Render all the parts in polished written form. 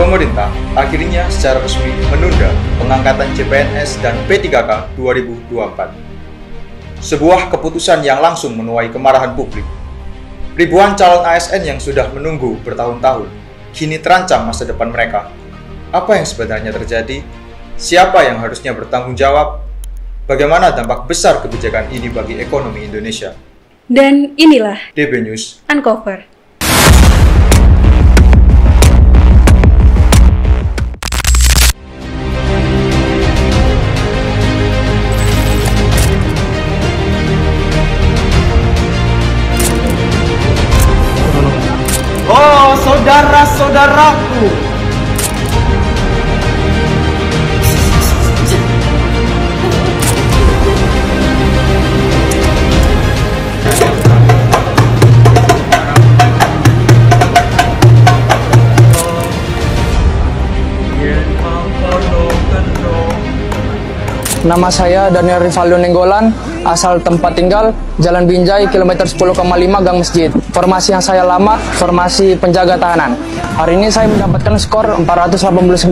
Pemerintah akhirnya secara resmi menunda pengangkatan CPNS dan P3K 2024. Sebuah keputusan yang langsung menuai kemarahan publik. Ribuan calon ASN yang sudah menunggu bertahun-tahun, kini terancam masa depan mereka. Apa yang sebenarnya terjadi? Siapa yang harusnya bertanggung jawab? Bagaimana dampak besar kebijakan ini bagi ekonomi Indonesia? Dan inilah DB News Uncover. Oh, saudara-saudaraku, nama saya Daniel Rivaldo Nenggolan, asal tempat tinggal Jalan Binjai, kilometer 10,5 Gang Masjid. Formasi yang saya lama, formasi penjaga tahanan. Hari ini saya mendapatkan skor 489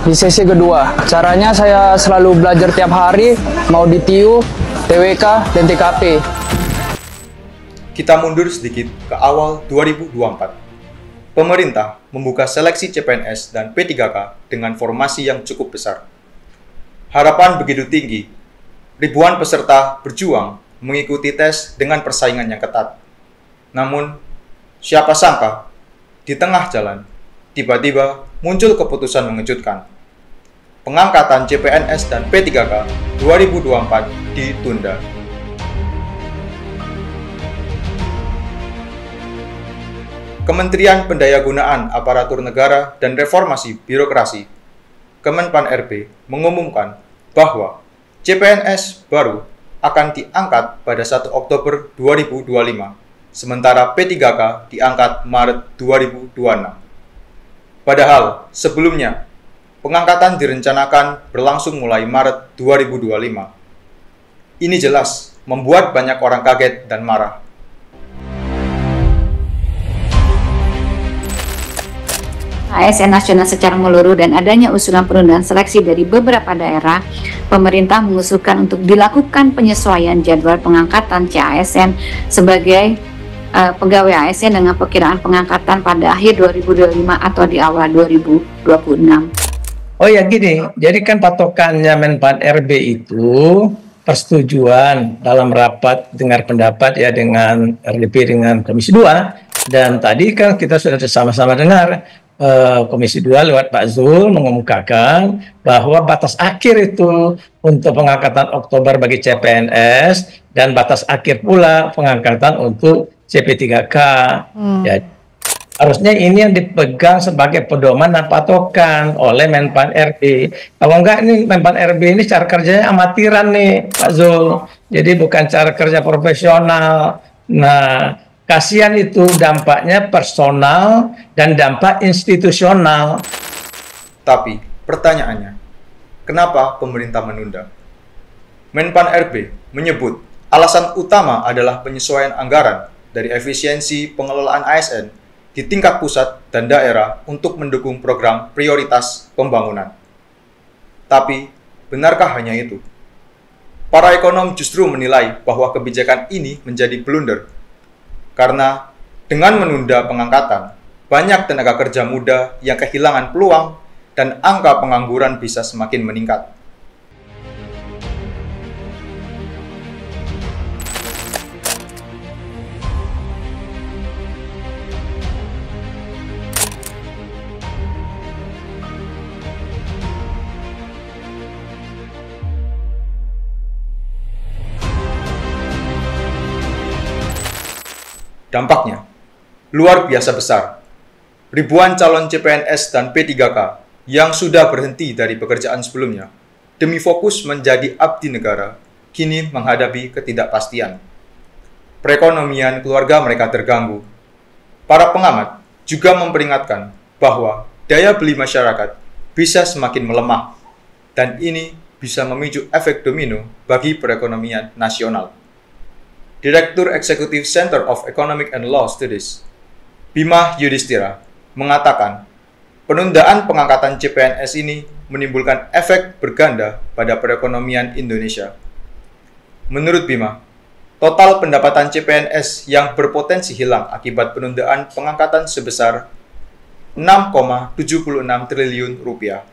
di sesi kedua. Caranya saya selalu belajar tiap hari, mau di TIU, TWK, dan TKP. Kita mundur sedikit ke awal 2024. Pemerintah membuka seleksi CPNS dan P3K dengan formasi yang cukup besar. Harapan begitu tinggi, ribuan peserta berjuang mengikuti tes dengan persaingan yang ketat. Namun, siapa sangka, di tengah jalan, tiba-tiba muncul keputusan mengejutkan. Pengangkatan CPNS dan P3K 2024 ditunda. Kementerian Pendayagunaan Aparatur Negara dan Reformasi Birokrasi Kemenpan RB mengumumkan bahwa CPNS baru akan diangkat pada 1 Oktober 2025, sementara P3K diangkat Maret 2026. Padahal sebelumnya, pengangkatan direncanakan berlangsung mulai Maret 2025. Ini jelas membuat banyak orang kaget dan marah. ASN nasional secara menyeluruh dan adanya usulan penundaan seleksi dari beberapa daerah, pemerintah mengusulkan untuk dilakukan penyesuaian jadwal pengangkatan CASN sebagai pegawai ASN dengan perkiraan pengangkatan pada akhir 2025 atau di awal 2026. oh ya gini, jadi kan patokannya Menpan RB itu persetujuan dalam rapat dengar pendapat ya dengan RDP dengan Komisi 2, dan tadi kan kita sudah sama-sama dengar Komisi 2 lewat Pak Zul mengemukakan bahwa batas akhir itu untuk pengangkatan Oktober bagi CPNS dan batas akhir pula pengangkatan untuk CP3K. Ya, harusnya ini yang dipegang sebagai pedoman dan patokan oleh Menpan RB. Kalau enggak, ini Menpan RB ini cara kerjanya amatiran nih Pak Zul. Jadi bukan cara kerja profesional. Nah, kasihan itu dampaknya personal dan dampak institusional. Tapi pertanyaannya, kenapa pemerintah menunda? Menpan RB menyebut alasan utama adalah penyesuaian anggaran dari efisiensi pengelolaan ASN di tingkat pusat dan daerah untuk mendukung program prioritas pembangunan. Tapi, benarkah hanya itu? Para ekonom justru menilai bahwa kebijakan ini menjadi blunder. Karena dengan menunda pengangkatan, banyak tenaga kerja muda yang kehilangan peluang dan angka pengangguran bisa semakin meningkat. Dampaknya luar biasa besar. Ribuan calon CPNS dan P3K yang sudah berhenti dari pekerjaan sebelumnya demi fokus menjadi abdi negara kini menghadapi ketidakpastian. Perekonomian keluarga mereka terganggu. Para pengamat juga memperingatkan bahwa daya beli masyarakat bisa semakin melemah dan ini bisa memicu efek domino bagi perekonomian nasional. Direktur Eksekutif Center of Economic and Law Studies, Bima Yudhistira, mengatakan Penundaan pengangkatan CPNS ini menimbulkan efek berganda pada perekonomian Indonesia. Menurut Bima, total pendapatan CPNS yang berpotensi hilang akibat penundaan pengangkatan sebesar 6,76 triliun rupiah.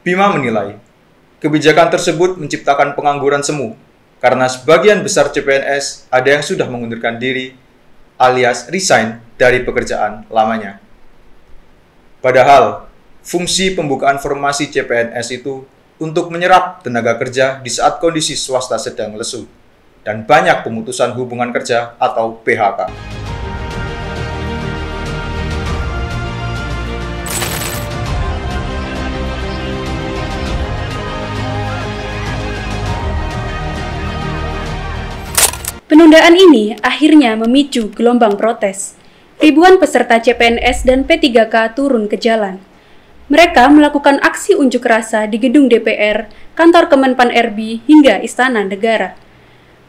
Bima menilai, kebijakan tersebut menciptakan pengangguran semu karena sebagian besar CPNS ada yang sudah mengundurkan diri alias resign dari pekerjaan lamanya. Padahal, fungsi pembukaan formasi CPNS itu untuk menyerap tenaga kerja di saat kondisi swasta sedang lesu dan banyak pemutusan hubungan kerja atau PHK. Penundaan ini akhirnya memicu gelombang protes. Ribuan peserta CPNS dan P3K turun ke jalan. Mereka melakukan aksi unjuk rasa di gedung DPR, kantor Kemenpan RB, hingga Istana Negara.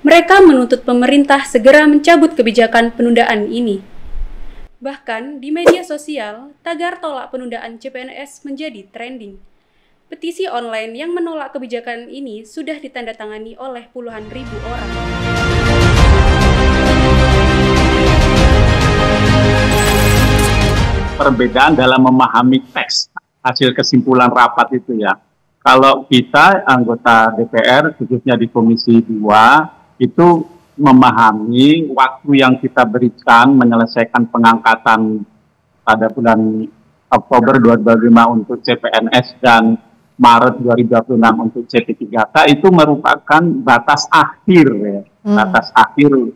Mereka menuntut pemerintah segera mencabut kebijakan penundaan ini. Bahkan di media sosial, tagar tolak penundaan CPNS menjadi trending. Petisi online yang menolak kebijakan ini sudah ditandatangani oleh puluhan ribu orang. Perbedaan dalam memahami teks hasil kesimpulan rapat itu ya. Kalau kita anggota DPR khususnya di Komisi 2 itu memahami waktu yang kita berikan menyelesaikan pengangkatan pada bulan Oktober 2025 untuk CPNS dan Maret 2026 untuk CP3K itu merupakan batas akhir ya. Batas akhir.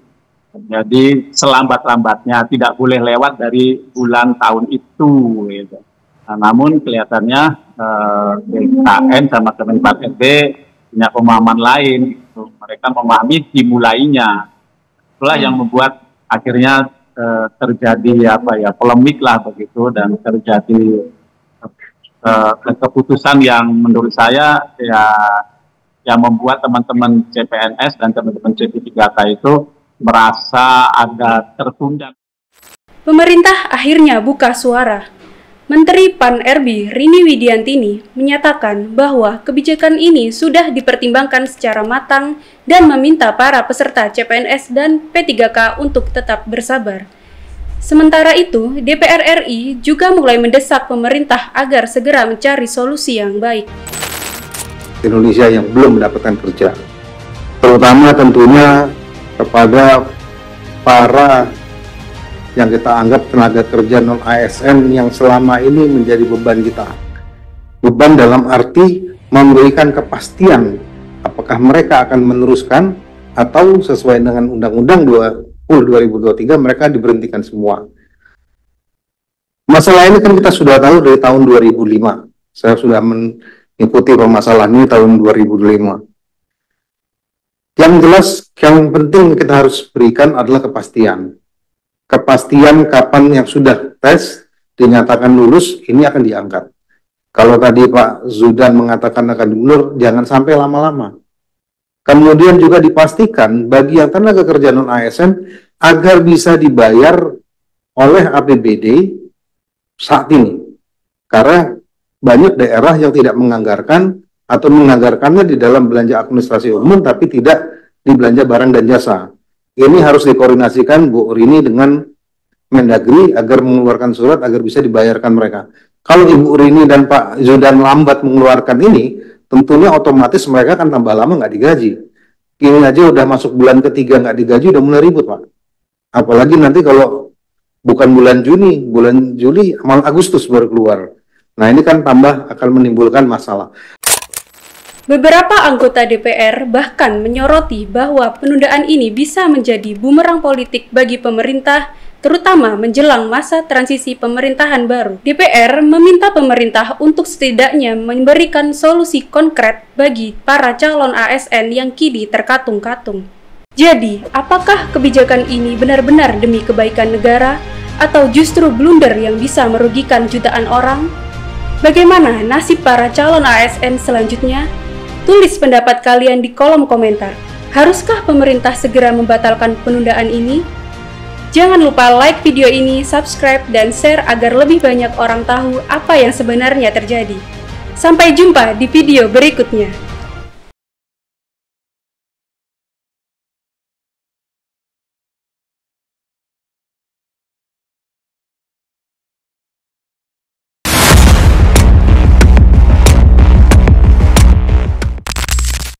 Jadi selambat-lambatnya tidak boleh lewat dari bulan tahun itu. Gitu. Nah, namun kelihatannya BKN sama Kemenpan RB punya pemahaman lain. Gitu. Mereka memahami dimulainya. Itulah yang membuat akhirnya terjadi polemik lah begitu dan terjadi keputusan yang menurut saya ya yang membuat teman-teman CPNS dan teman-teman CP3K itu merasa ada tertunda. Pemerintah akhirnya buka suara. Menteri PAN RB Rini Widiantini menyatakan bahwa kebijakan ini sudah dipertimbangkan secara matang dan meminta para peserta CPNS dan P3K untuk tetap bersabar. Sementara itu, DPR RI juga mulai mendesak pemerintah agar segera mencari solusi yang baik. Indonesia yang belum mendapatkan kerja, terutama tentunya kepada para yang kita anggap tenaga kerja non-ASN yang selama ini menjadi beban kita. Beban dalam arti memberikan kepastian apakah mereka akan meneruskan atau sesuai dengan Undang-Undang 2023 mereka diberhentikan semua. Masalah ini kan kita sudah tahu dari tahun 2005. Saya sudah mengikuti permasalahan ini tahun 2005. Yang jelas, yang penting kita harus berikan adalah kepastian. Kepastian kapan yang sudah tes, dinyatakan lulus, ini akan diangkat. Kalau tadi Pak Zudan mengatakan akan diundur, jangan sampai lama-lama. Kemudian juga dipastikan bagi yang tenaga kerja non-ASN agar bisa dibayar oleh APBD saat ini. Karena banyak daerah yang tidak menganggarkan atau menganggarkannya di dalam belanja administrasi umum tapi tidak di belanja barang dan jasa. Ini harus dikoordinasikan Bu Rini dengan Mendagri agar mengeluarkan surat agar bisa dibayarkan mereka. Kalau Ibu Rini dan Pak Zudan lambat mengeluarkan ini, tentunya otomatis mereka akan tambah lama nggak digaji. Ini aja udah masuk bulan ketiga nggak digaji, udah mulai ribut Pak. Apalagi nanti kalau bukan bulan Juni, bulan Juli, malah Agustus baru keluar. Nah ini kan tambah akan menimbulkan masalah. Beberapa anggota DPR bahkan menyoroti bahwa penundaan ini bisa menjadi bumerang politik bagi pemerintah, terutama menjelang masa transisi pemerintahan baru. DPR meminta pemerintah untuk setidaknya memberikan solusi konkret bagi para calon ASN yang kini terkatung-katung. Jadi, apakah kebijakan ini benar-benar demi kebaikan negara, atau justru blunder yang bisa merugikan jutaan orang? Bagaimana nasib para calon ASN selanjutnya? Tulis pendapat kalian di kolom komentar. Haruskah pemerintah segera membatalkan penundaan ini? Jangan lupa like video ini, subscribe, dan share agar lebih banyak orang tahu apa yang sebenarnya terjadi. Sampai jumpa di video berikutnya.